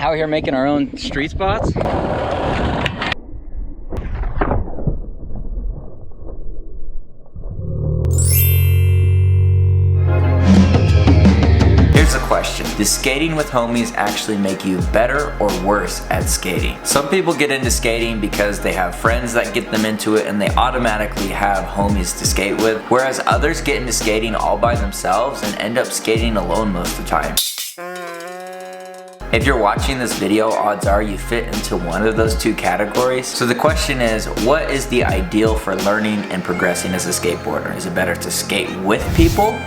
Out here making our own street spots. Here's a question. Does skating with homies actually make you better or worse at skating? Some people get into skating because they have friends that get them into it and they automatically have homies to skate with, whereas others get into skating all by themselves and end up skating alone most of the time. If you're watching this video, odds are you fit into one of those two categories. So the question is, what is the ideal for learning and progressing as a skateboarder? Is it better to skate with people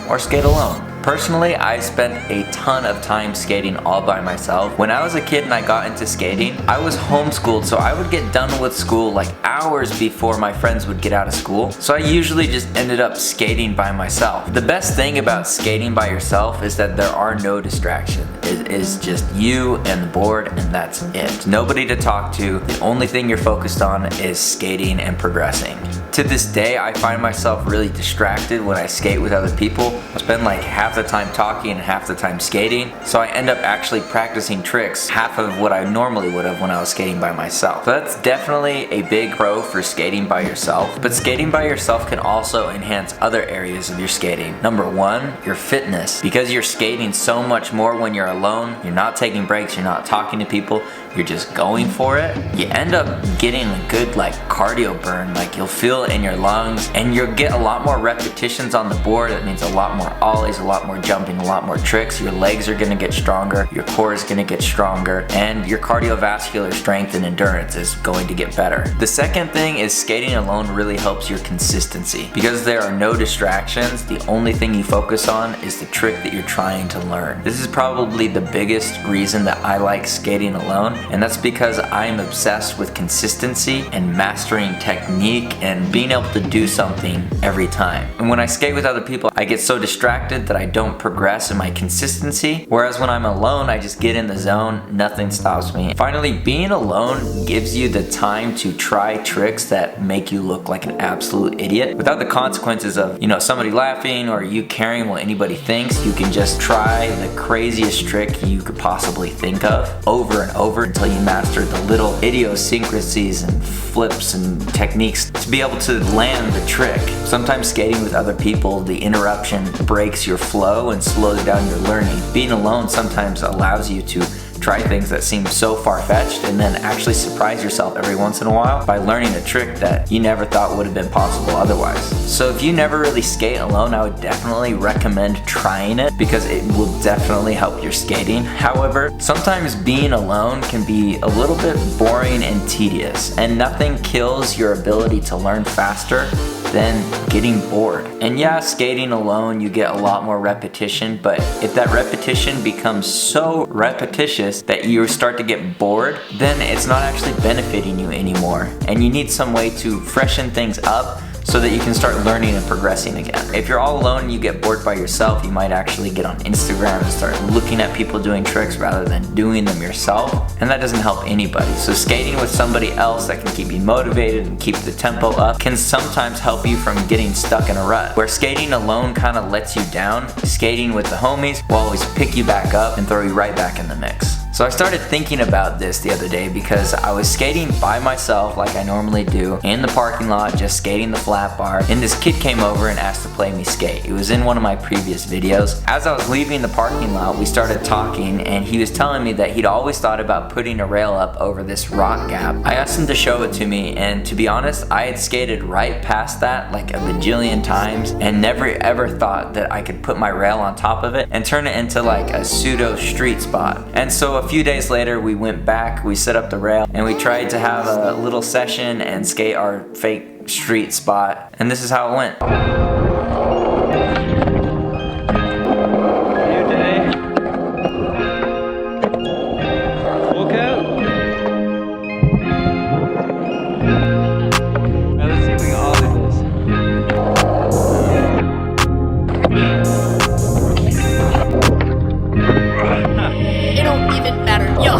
or skate alone? Personally, I spent a ton of time skating all by myself. When I was a kid and I got into skating, I was homeschooled, so I would get done with school like hours before my friends would get out of school. So I usually just ended up skating by myself. The best thing about skating by yourself is that there are no distractions. It is just you and the board, and that's it. Nobody to talk to. The only thing you're focused on is skating and progressing. To this day, I find myself really distracted when I skate with other people. I spend like half the time talking and half the time skating, so I end up actually practicing tricks half of what I normally would have when I was skating by myself. So that's definitely a big pro for skating by yourself, but skating by yourself can also enhance other areas of your skating. Number one, your fitness. Because you're skating so much more when you're alone, you're not taking breaks, you're not talking to people, you're just going for it, you end up getting a good like cardio burn. Like you'll feel it in your lungs and you'll get a lot more repetitions on the board. That means a lot more ollies, a lot more jumping, a lot more tricks. Your legs are gonna get stronger, your core is gonna get stronger, and your cardiovascular strength and endurance is going to get better. The second thing is skating alone really helps your consistency. Because there are no distractions, the only thing you focus on is the trick that you're trying to learn. This is probably the biggest reason that I like skating alone, and that's because I'm obsessed with consistency and mastering technique and being able to do something every time. And when I skate with other people, I get so distracted that I don't progress in my consistency, whereas when I'm alone, I just get in the zone, nothing stops me. Finally, being alone gives you the time to try tricks that make you look like an absolute idiot without the consequences of, somebody laughing or you caring what anybody thinks. You can just try the craziest trick you could possibly think of over and over until you master the little idiosyncrasies and flips and techniques to be able to land the trick. Sometimes skating with other people, the interruption breaks your flow and slows down your learning. Being alone sometimes allows you to try things that seem so far-fetched and then actually surprise yourself every once in a while by learning a trick that you never thought would have been possible otherwise. So if you never really skate alone, I would definitely recommend trying it because it will definitely help your skating. However, sometimes being alone can be a little bit boring and tedious, and nothing kills your ability to learn faster than getting bored. And yeah, skating alone, you get a lot more repetition, but if that repetition becomes so repetitious that you start to get bored, then it's not actually benefiting you anymore. And you need some way to freshen things up so that you can start learning and progressing again. If you're all alone and you get bored by yourself, you might actually get on Instagram and start looking at people doing tricks rather than doing them yourself, and that doesn't help anybody. So skating with somebody else that can keep you motivated and keep the tempo up can sometimes help you from getting stuck in a rut. Where skating alone kind of lets you down, skating with the homies will always pick you back up and throw you right back in the mix. So I started thinking about this the other day because I was skating by myself like I normally do in the parking lot, just skating the flat bar, and this kid came over and asked to play me skate. It was in one of my previous videos. As I was leaving the parking lot, we started talking and he was telling me that he'd always thought about putting a rail up over this rock gap. I asked him to show it to me, and to be honest, I had skated right past that like a bajillion times and never ever thought that I could put my rail on top of it and turn it into like a pseudo street spot. And so a few days later, we went back, we set up the rail, and we tried to have a little session and skate our fake street spot, and this is how it went. New day. Woke up. Now let's see if we can all do this. It don't even matter, yo.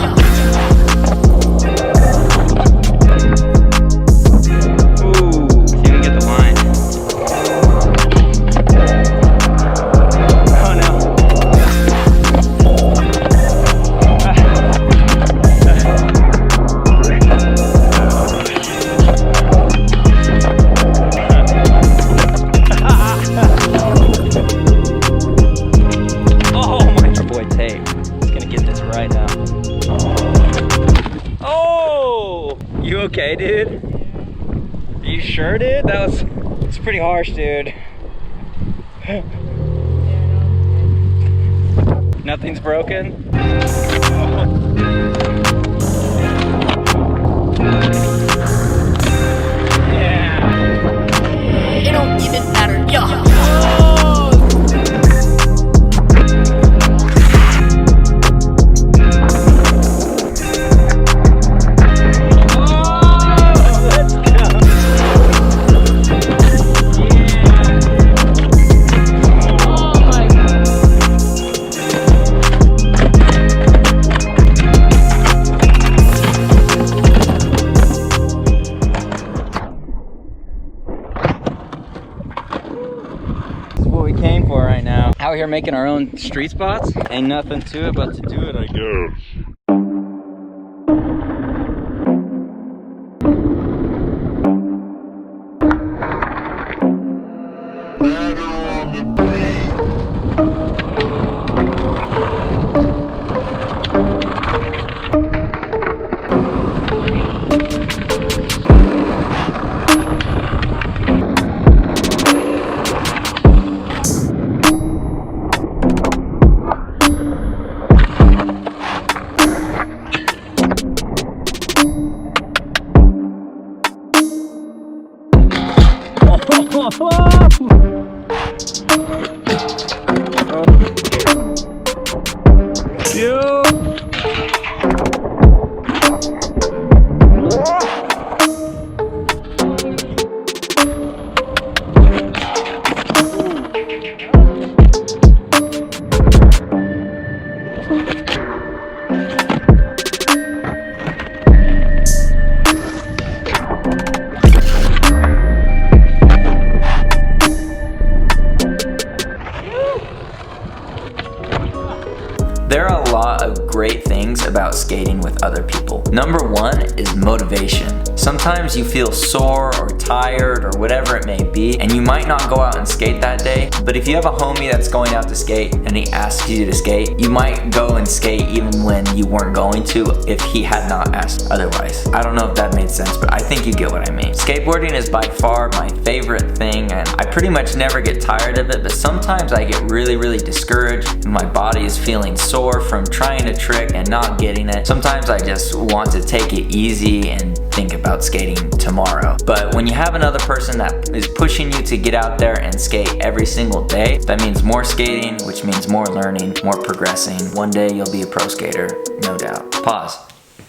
Ooh, see if we can get the line. You okay, dude? Are you sure, dude? It's pretty harsh, dude. Nothing's broken? Yeah. It don't even matter, yo. Out here making our own street spots. Ain't nothing to it but to do it, I guess. There are a lot of great things about skating with other people. Number one is motivation. Sometimes you feel sore or tired or whatever it may be, and you might not go out and skate that day, but if you have a homie that's going out to skate and he asks you to skate, you might go and skate even when you weren't going to if he had not asked otherwise. I don't know if that made sense, but I think you get what I mean. Skateboarding is by far my favorite thing, and I pretty much never get tired of it, but sometimes I get really discouraged and my body is feeling sore from trying a trick and not getting it. Sometimes I just want to take it easy and think about skating tomorrow. But when you have another person that is pushing you to get out there and skate every single day, that means more skating, which means more learning, more progressing. One day you'll be a pro skater, no doubt. Pause.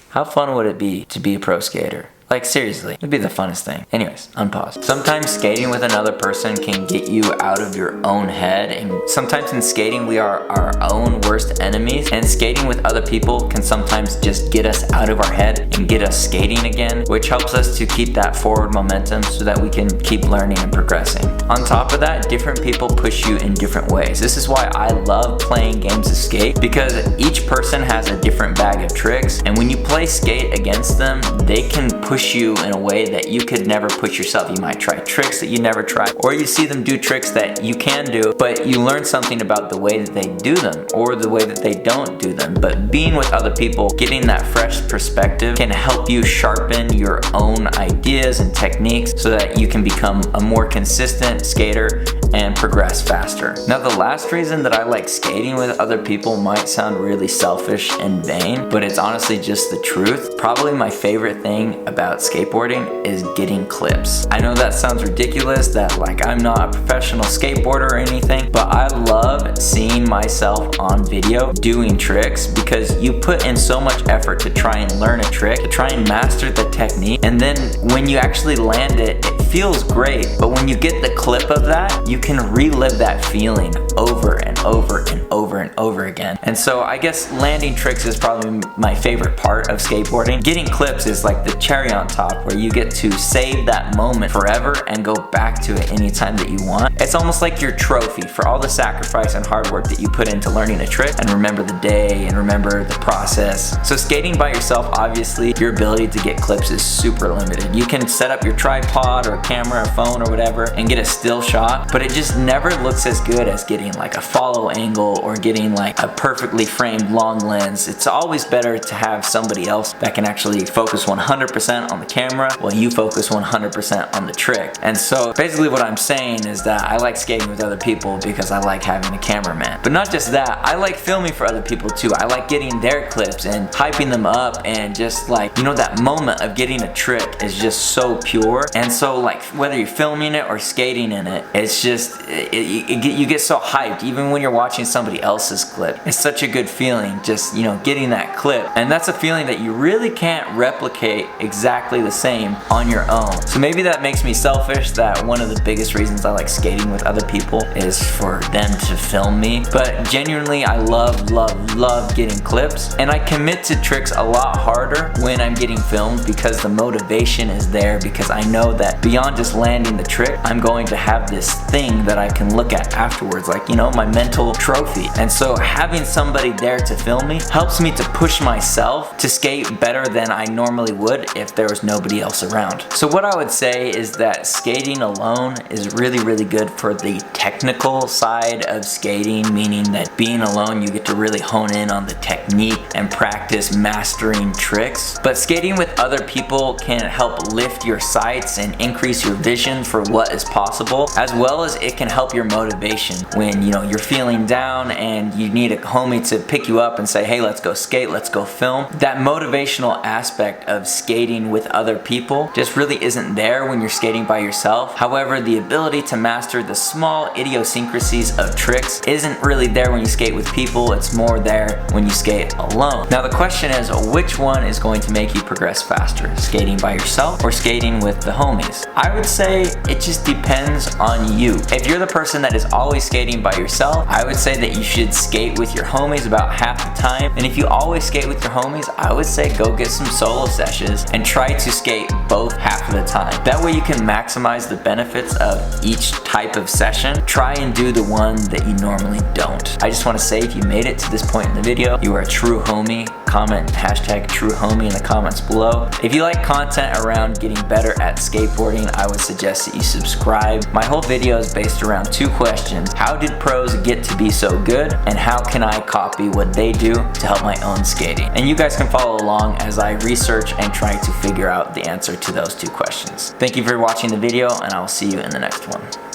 How fun would it be to be a pro skater? Like seriously, it'd be the funnest thing. Anyways, unpause. Sometimes skating with another person can get you out of your own head, and sometimes in skating we are our own worst enemies, and skating with other people can sometimes just get us out of our head and get us skating again, which helps us to keep that forward momentum so that we can keep learning and progressing. On top of that, different people push you in different ways. This is why I love playing games of skate, because each person has a different bag of tricks, and when you play skate against them, they can push you in a way that you could never push yourself. You might try tricks that you never tried, or you see them do tricks that you can do, but you learn something about the way that they do them or the way that they don't do them. But being with other people, getting that fresh perspective can help you sharpen your own ideas and techniques so that you can become a more consistent skater and progress faster. Now, the last reason that I like skating with other people might sound really selfish and vain, but it's honestly just the truth. Probably my favorite thing about skateboarding is getting clips. I know that sounds ridiculous, that like I'm not a professional skateboarder or anything, but I love seeing myself on video doing tricks, because you put in so much effort to try and learn a trick, to try and master the technique, and then when you actually land it, it feels great. But when you get the clip of that, you can relive that feeling over and over and over and over again. And so I guess landing tricks is probably my favorite part of skateboarding. Getting clips is like the cherry on top, where you get to save that moment forever and go back to it anytime that you want. It's almost like your trophy for all the sacrifice and hard work that you put into learning a trick, and remember the day and remember the process. So skating by yourself, obviously your ability to get clips is super limited. You can set up your tripod or a camera, a phone or whatever and get a still shot, but it just never looks as good as getting like a follow angle or getting like a perfectly framed long lens. It's always better to have somebody else that can actually focus 100% on the camera while you focus 100% on the trick. And so basically what I'm saying is that I like skating with other people because I like having a cameraman. But not just that, I like filming for other people too. I like getting their clips and hyping them up, and just like, you know, that moment of getting a trick is just so pure. And so like whether you're filming it or skating in it, it's just, you get so hyped even when you're watching somebody else's clip. It's such a good feeling just, you know, getting that clip. And that's a feeling that you really can't replicate exactly the same on your own. So maybe that makes me selfish, that one of the biggest reasons I like skating with other people is for them to film me. But genuinely, I love getting clips, and I commit to tricks a lot harder when I'm getting filmed because the motivation is there, because I know that beyond just landing the trick, I'm going to have this thing that I can look at afterwards, like, you know, my mental trophy. And so having somebody there to film me helps me to push myself to skate better than I normally would if there was nobody else around. So what I would say is that skating alone is really good for the technical side of skating, meaning that being alone you get to really hone in on the technique and practice mastering tricks. But skating with other people can help lift your sights and increase your vision for what is possible, as well as it can help your motivation when, you know, you're feeling down and you need a homie to pick you up and say, hey, let's go skate, let's go film. That motivational aspect of skating with other people just really isn't there when you're skating by yourself. However, the ability to master the small idiosyncrasies of tricks isn't really there when you skate with people. It's more there when you skate alone. Now the question is, which one is going to make you progress faster? Skating by yourself or skating with the homies? I would say it just depends on you. If you're the person that is always skating by yourself, I would say that you should skate with your homies about half the time. And if you always skate with your homies, I would say go get some solo sessions and try to skate both half of the time. That way you can maximize the benefits of each type of session. Try and do the one that you normally don't. I just want to say, if you made it to this point in the video, you are a true homie. Comment hashtag true homie in the comments below. If you like content around getting better at skateboarding, I would suggest that you subscribe. My whole video is based around two questions. How did pros get to be so good? And how can I copy what they do to help my own skating? And you guys can follow along as I research and try to figure out the answer to those two questions. Thank you for watching the video, and I will see you in the next one.